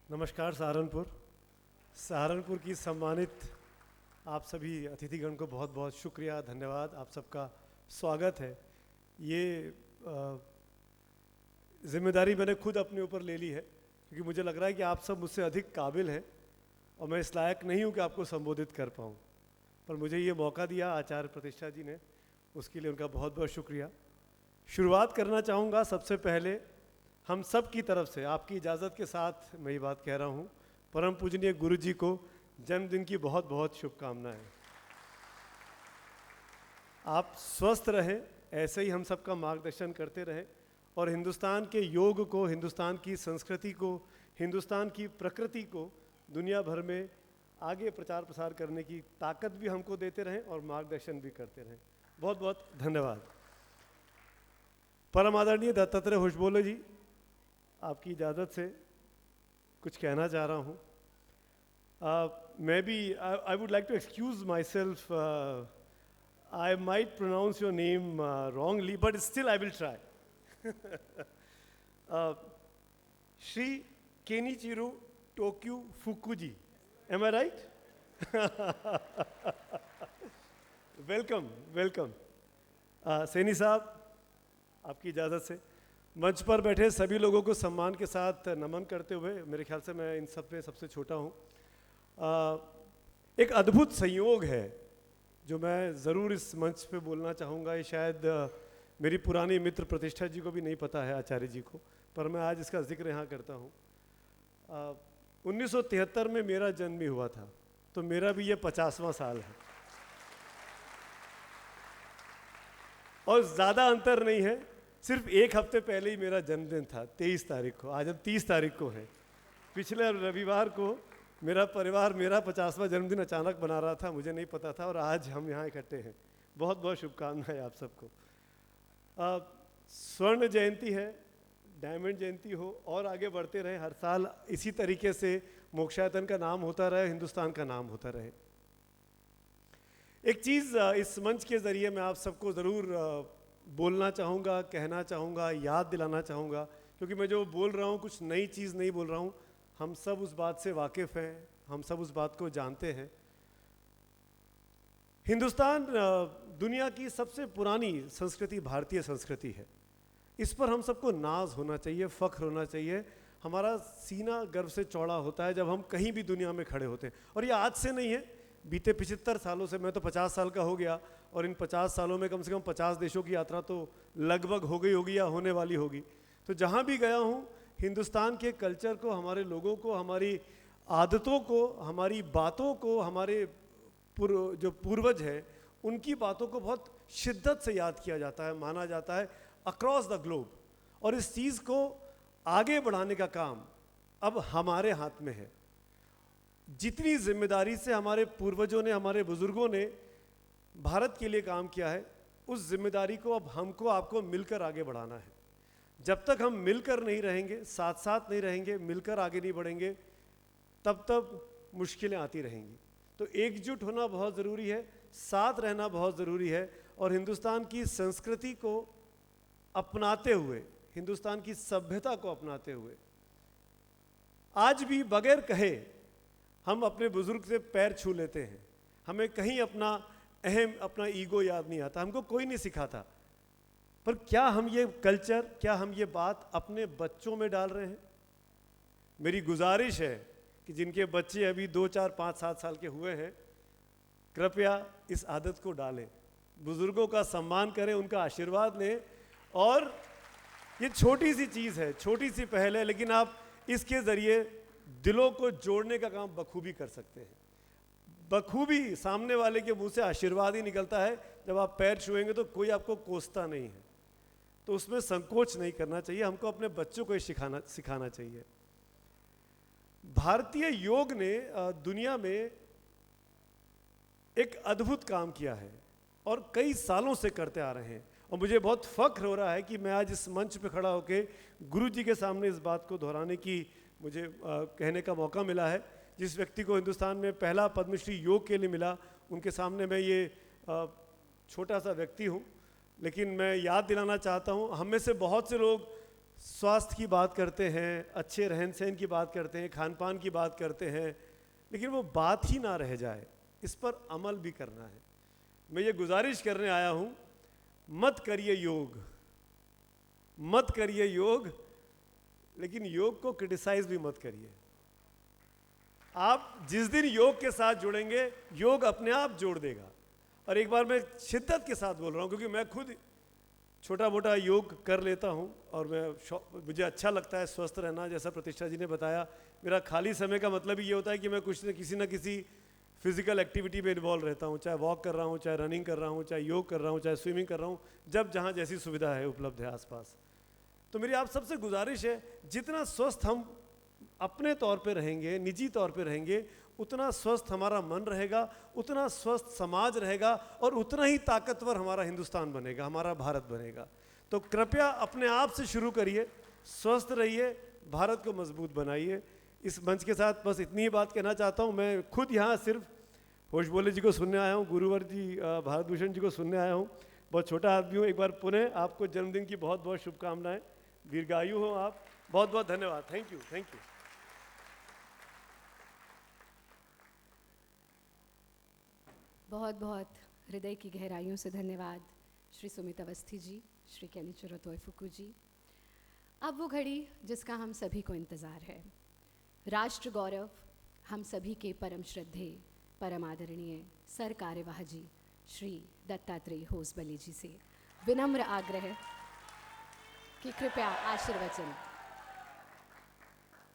नमस्कार सहारनपुर की सम्मानित आप सभी अतिथिगण को बहुत बहुत शुक्रिया, धन्यवाद। आप सबका स्वागत है। ये जिम्मेदारी मैंने खुद अपने ऊपर ले ली है क्योंकि मुझे लग रहा है कि आप सब मुझसे अधिक काबिल हैं और मैं इस लायक नहीं हूँ कि आपको संबोधित कर पाऊँ, पर मुझे ये मौका दिया आचार्य प्रतिष्ठा जी ने, उसके लिए उनका बहुत बहुत शुक्रिया। शुरुआत करना चाहूँगा सबसे पहले हम सब की तरफ से, आपकी इजाज़त के साथ मैं ये बात कह रहा हूँ, परम पूजनीय गुरु जी को जन्मदिन की बहुत बहुत शुभकामनाएं। आप स्वस्थ रहें, ऐसे ही हम सबका मार्गदर्शन करते रहें और हिंदुस्तान के योग को, हिंदुस्तान की संस्कृति को, हिंदुस्तान की प्रकृति को दुनिया भर में आगे प्रचार प्रसार करने की ताकत भी हमको देते रहें और मार्गदर्शन भी करते रहें। बहुत बहुत धन्यवाद। परम आदरणीय दत्तात्रेय होशबोले जी, आपकी इजाज़त से कुछ कहना चाह रहा हूँ। मैं भी I would like to excuse myself, I might pronounce your name wrongly, but still I will try. Shri Kenichiro Tokyo Fukuji, am I right? Welcome. Saini साहब, आपकी इजाज़त से मंच पर बैठे सभी लोगों को सम्मान के साथ नमन करते हुए, मेरे ख्याल से मैं इन सब में सबसे छोटा हूँ। एक अद्भुत संयोग है जो मैं ज़रूर इस मंच पे बोलना चाहूँगा। ये शायद मेरी पुरानी मित्र प्रतिष्ठा जी को भी नहीं पता है, आचार्य जी को, पर मैं आज इसका जिक्र यहाँ करता हूँ। 1973 में मेरा जन्म ही हुआ था, तो मेरा भी ये 50वां साल है और ज़्यादा अंतर नहीं है। सिर्फ एक हफ्ते पहले ही मेरा जन्मदिन था, 23 तारीख को। आज हम 30 तारीख को है। पिछले रविवार को मेरा परिवार मेरा 50वां जन्मदिन अचानक बना रहा था, मुझे नहीं पता था, और आज हम यहाँ इकट्ठे हैं। बहुत बहुत शुभकामनाएं आप सबको। स्वर्ण जयंती है, डायमंड जयंती हो और आगे बढ़ते रहे। हर साल इसी तरीके से मोक्षायतन का नाम होता रहे, हिंदुस्तान का नाम होता रहे। एक चीज़ इस मंच के ज़रिए मैं आप सबको ज़रूर बोलना चाहूँगा, कहना चाहूँगा, याद दिलाना चाहूँगा, क्योंकि मैं जो बोल रहा हूँ कुछ नई चीज़ नहीं बोल रहा हूँ। हम सब उस बात से वाकिफ़ हैं, हम सब उस बात को जानते हैं। हिंदुस्तान दुनिया की सबसे पुरानी संस्कृति भारतीय संस्कृति है। इस पर हम सबको नाज होना चाहिए, फ़ख्र होना चाहिए। हमारा सीना गर्व से चौड़ा होता है जब हम कहीं भी दुनिया में खड़े होते हैं। और ये आज से नहीं है, बीते 75 सालों से। मैं तो 50 साल का हो गया और इन 50 सालों में कम से कम 50 देशों की यात्रा तो लगभग हो गई होगी या होने वाली होगी। तो जहाँ भी गया हूँ, हिंदुस्तान के कल्चर को, हमारे लोगों को, हमारी आदतों को, हमारी बातों को, हमारे जो पूर्वज हैं उनकी बातों को बहुत शिद्दत से याद किया जाता है, माना जाता है अक्रॉस द ग्लोब। और इस चीज़ को आगे बढ़ाने का काम अब हमारे हाथ में है। जितनी जिम्मेदारी से हमारे पूर्वजों ने, हमारे बुजुर्गों ने भारत के लिए काम किया है, उस जिम्मेदारी को अब हमको, आपको मिलकर आगे बढ़ाना है। जब तक हम मिलकर नहीं रहेंगे, साथ साथ नहीं रहेंगे, मिलकर आगे नहीं बढ़ेंगे, तब तक मुश्किलें आती रहेंगी। तो एकजुट होना बहुत ज़रूरी है, साथ रहना बहुत ज़रूरी है और हिंदुस्तान की संस्कृति को अपनाते हुए, हिंदुस्तान की सभ्यता को अपनाते हुए, आज भी बगैर कहे हम अपने बुजुर्ग से पैर छू लेते हैं। हमें कहीं अपना अहम, अपना ईगो याद नहीं आता, हमको कोई नहीं सिखाता। पर क्या हम ये कल्चर, क्या हम ये बात अपने बच्चों में डाल रहे हैं? मेरी गुजारिश है कि जिनके बच्चे अभी 2, 4, 5, 7 साल के हुए हैं, कृपया इस आदत को डालें, बुजुर्गों का सम्मान करें, उनका आशीर्वाद लें। और ये छोटी सी चीज़ है, छोटी सी पहल है, लेकिन आप इसके ज़रिए दिलों को जोड़ने का काम बखूबी कर सकते हैं। बखूबी सामने वाले के मुंह से आशीर्वाद ही निकलता है। जब आप पैर छुएंगे तो कोई आपको कोसता नहीं है, तो उसमें संकोच नहीं करना चाहिए। हमको अपने बच्चों को सिखाना चाहिए। भारतीय योग ने दुनिया में एक अद्भुत काम किया है और कई सालों से करते आ रहे हैं। और मुझे बहुत फ़ख्र हो रहा है कि मैं आज इस मंच पे खड़ा होकर गुरु जी के सामने इस बात को दोहराने की मुझे कहने का मौका मिला है। जिस व्यक्ति को हिंदुस्तान में पहला पद्मश्री योग के लिए मिला, उनके सामने मैं ये छोटा सा व्यक्ति हूँ, लेकिन मैं याद दिलाना चाहता हूँ, हम में से बहुत से लोग स्वास्थ्य की बात करते हैं, अच्छे रहन सहन की बात करते हैं, खान पान की बात करते हैं, लेकिन वो बात ही ना रह जाए, इस पर अमल भी करना है। मैं ये गुजारिश करने आया हूँ, मत करिए योग, मत करिए योग, लेकिन योग को क्रिटिसाइज भी मत करिए। आप जिस दिन योग के साथ जुड़ेंगे, योग अपने आप जोड़ देगा। और एक बार मैं शिद्दत के साथ बोल रहा हूँ, क्योंकि मैं खुद छोटा मोटा योग कर लेता हूँ और मुझे अच्छा लगता है स्वस्थ रहना। जैसा प्रतिष्ठा जी ने बताया, मेरा खाली समय का मतलब ही ये होता है कि मैं कुछ न किसी फिजिकल एक्टिविटी में इन्वॉल्व रहता हूँ, चाहे वॉक कर रहा हूँ, चाहे रनिंग कर रहा हूँ, चाहे योग कर रहा हूँ, चाहे स्विमिंग कर रहा हूँ, जब जहाँ जैसी सुविधा है उपलब्ध है आसपास। तो मेरी आप सबसे गुजारिश है, जितना स्वस्थ हम अपने तौर पे रहेंगे, निजी तौर पे रहेंगे, उतना स्वस्थ हमारा मन रहेगा, उतना स्वस्थ समाज रहेगा, और उतना ही ताकतवर हमारा हिंदुस्तान बनेगा, हमारा भारत बनेगा। तो कृपया अपने आप से शुरू करिए, स्वस्थ रहिए, भारत को मजबूत बनाइए। इस मंच के साथ बस इतनी ही बात कहना चाहता हूँ। मैं खुद यहाँ सिर्फ होश बोले जी को सुनने आया हूँ, गुरुवर जी, भारत भूषण जी को सुनने आया हूँ। बहुत छोटा आदमी हूँ। एक बार पुनः आपको जन्मदिन की बहुत बहुत शुभकामनाएं, दीर्घायु हो आप। बहुत बहुत धन्यवाद। Thank you, thank you. बहुत बहुत हृदय की गहराइयों से धन्यवाद श्री सुमित अवस्थी जी, श्री केनिचिरो तोयफुकु जी। अब वो घड़ी जिसका हम सभी को इंतज़ार है, राष्ट्र गौरव हम सभी के परम श्रद्धेय, परम आदरणीय सर कार्यवाह जी श्री दत्तात्रेय होसबले जी से विनम्र आग्रह कि कृपया आशीर्वचन